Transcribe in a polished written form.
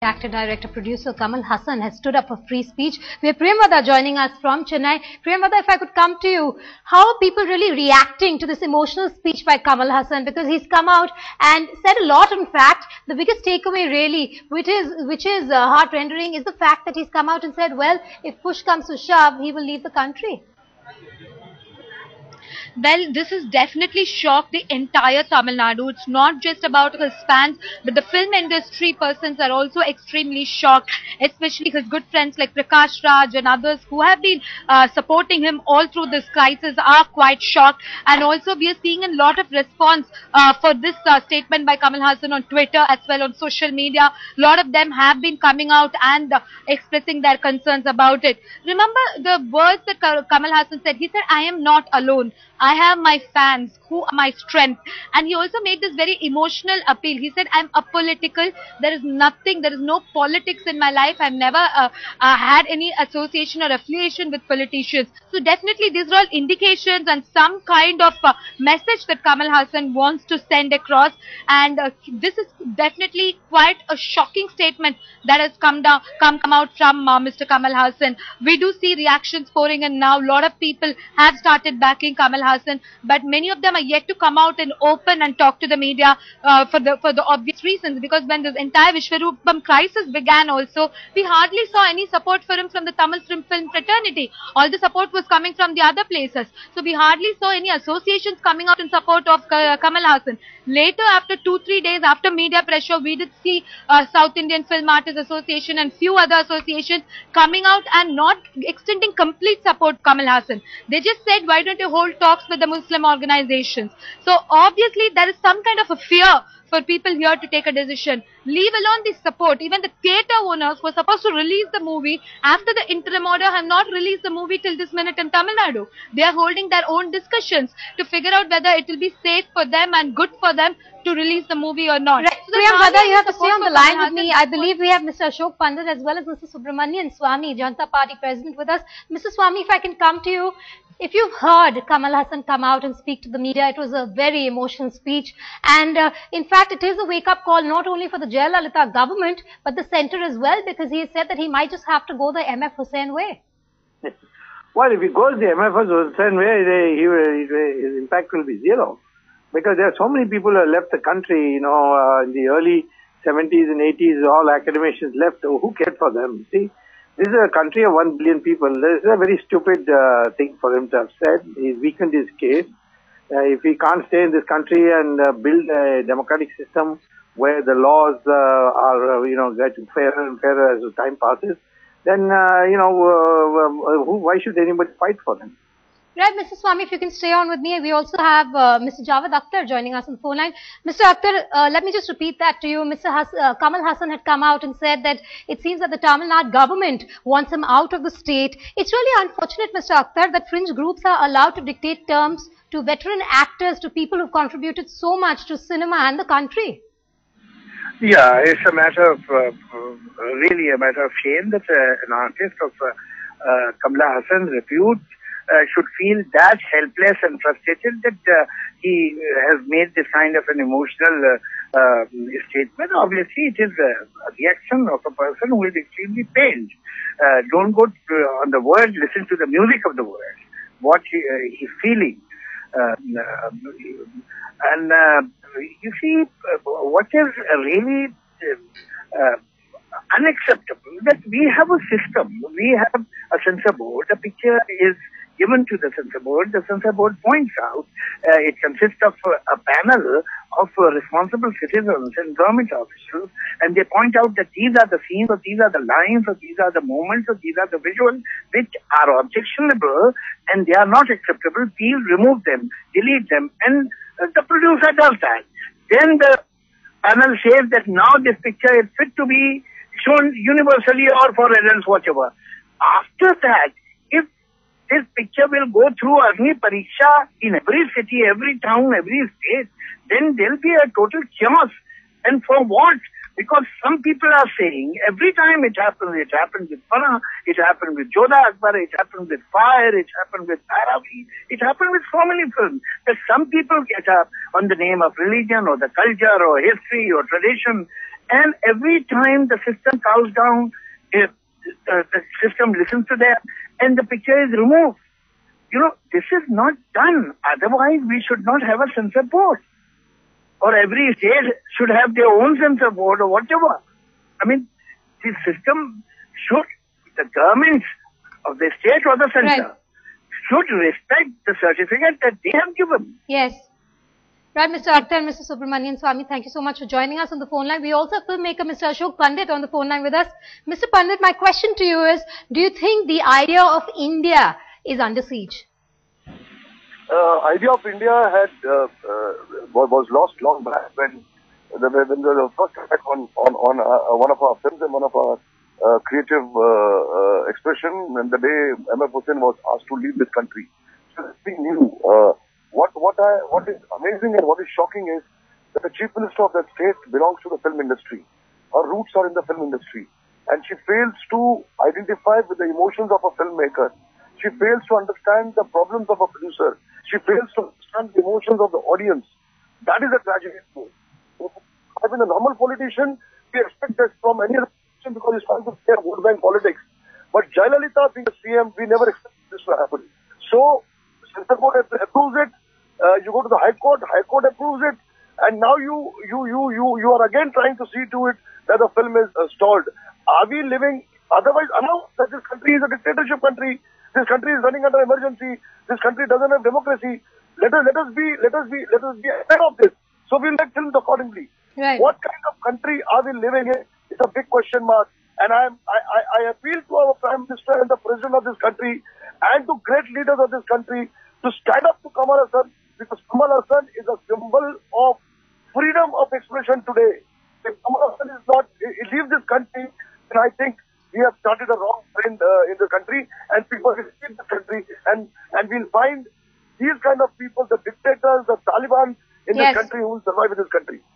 Actor, director, producer Kamal Haasan has stood up for free speech. We have Priyamvada joining us from Chennai. Priyamvada, if I could come to you, how are people really reacting to this emotional speech by Kamal Haasan? Because he's come out and said a lot. In fact, the biggest takeaway really, which is heart-rendering, is the fact that he's come out and said, well, if push comes to shove, he will leave the country. Well, this has definitely shocked the entire Tamil Nadu. It's not just about his fans, but the film industry persons are also extremely shocked, especially his good friends like Prakash Raj and others who have been supporting him all through this crisis are quite shocked. And also we are seeing a lot of response for this statement by Kamal Haasan on Twitter as well on social media. A lot of them have been coming out and expressing their concerns about it. Remember the words that Kamal Haasan said? He said, "I am not alone. I have my fans who are my strength." And he also made this very emotional appeal. He said, "I'm apolitical. There is nothing, there is no politics in my life. I've never had any association or affiliation with politicians." So definitely these are all indications and some kind of message that Kamal Haasan wants to send across. And this is definitely quite a shocking statement that has come out from Mr. Kamal Haasan. We do see reactions pouring in now. A lot of people have started backing Kamal Haasan, but many of them are yet to come out and open and talk to the media for the obvious reasons. Because when this entire Vishwaroopam crisis began also, we hardly saw any support for him from the Tamil film fraternity. All the support was coming from the other places. So we hardly saw any associations coming out in support of Kamal Haasan. Later, after 2-3 days after media pressure, we did see South Indian Film Artists Association and few other associations coming out and not extending complete support to Kamal Haasan. They just said, "Why don't you hold talks with the Muslim organizations?" So obviously there is some kind of a fear for people here to take a decision. Leave alone the support. Even the theatre owners were supposed to release the movie after the interim order have not released the movie till this minute in Tamil Nadu. They are holding their own discussions to figure out whether it will be safe for them and good for them to release the movie or not. Right. So Priyamvada, you have to stay on the line with me. I believe we have Mr. Ashok Pandit as well as Mr. Subramanian Swamy, Janata Party President, with us. Mr. Swamy, if I can come to you. If you've heard Kamal Haasan come out and speak to the media, it was a very emotional speech. And in fact, it is a wake-up call not only for the Jayalalitha government, but the centre as well, because he has said that he might just have to go the MF Hussain way. Well, if he goes the MF Hussain way, his impact will be zero. Because there are so many people who have left the country, in the early 70s and 80s, all academicians left. Who cared for them? See? This is a country of 1 billion people. This is a very stupid thing for him to have said. He's weakened his case. If he can't stay in this country and build a democratic system where the laws are, getting fairer and fairer as time passes, then, why should anybody fight for them? Right, Mr. Swamy, if you can stay on with me. We also have Mr. Javed Akhtar joining us on the phone line. Mr. Akhtar, let me just repeat that to you. Kamal Haasan had come out and said that it seems that the Tamil Nadu government wants him out of the state. It's really unfortunate, Mr. Akhtar, that fringe groups are allowed to dictate terms to veteran actors, to people who've contributed so much to cinema and the country. Yeah, it's a matter of, really a matter of shame that an artist of Kamal Haasan's repute should feel that helpless and frustrated that he has made this kind of an emotional statement. Obviously, it is a reaction of a person who is extremely pained. Don't go on the word, listen to the music of the word, what he's feeling. You see, what is really unacceptable, that we have a system, we have a censor board, a picture is given to the censor board points out, it consists of a panel of responsible citizens and government officials, and they point out that these are the scenes, or these are the lines, or these are the moments, or these are the visuals which are objectionable and they are not acceptable. Please remove them, delete them, and the producer does that. Then the panel says that now this picture is fit to be shown universally or for adults, whatever. After that, if this picture will go through Agni Pariksha in every city, every town, every state, then there will be a total chaos. And for what? Because some people are saying every time it happened with Farah, it happened with Jodha Akbar, it happened with Fire, it happened with Aravi, it happened with so many films, that some people get up on the name of religion or the culture or history or tradition And every time the system cows down, the system listens to them, and the picture is removed. You know, this is not done. Otherwise, we should not have a censor board. Or every state should have their own censor board or whatever. I mean, the system should, the governments of the state or the censor should respect the certificate that they have given. Yes. Right, Mr. Akhtar and Mr. Subramanian Swamy, thank you so much for joining us on the phone line. We also have filmmaker Mr. Ashok Pandit on the phone line with us. Mr. Pandit, my question to you is, do you think the idea of India is under siege? Idea of India had was lost long back when the first attack on one of our films and one of our creative expression, and the day M.F. Hussain was asked to leave this country. So we knew. What is amazing and what is shocking is that the Chief Minister of that state belongs to the film industry. Her roots are in the film industry, and she fails to identify with the emotions of a filmmaker. She fails to understand the problems of a producer. She fails to understand the emotions of the audience. That is a tragedy. I've been a normal politician. We expect that from any other politician because he's trying to play vote bank politics. But Jayalalitha being the CM, we never expected this to happen. So, Censor Board approves it. You go to the High Court approves it. And now you are again trying to see to it that the film is stalled. Are we living otherwise? I know that this country is a dictatorship country. This country is running under emergency. This country doesn't have democracy. Let us be ahead of this. So we'll make films accordingly. Right. What kind of country are we living in? It's a big question mark. And I appeal to our Prime Minister and the President of this country and to great leaders of this country to stand up to Kamal Haasan, because Kamal Haasan is a symbol of freedom of expression today. If Kamal Haasan is not, he leaves this country, then I think we have started a wrong trend in the country, and people will leave the country, and we'll find these kind of people, the dictators, the Taliban in this country, who will survive in this country.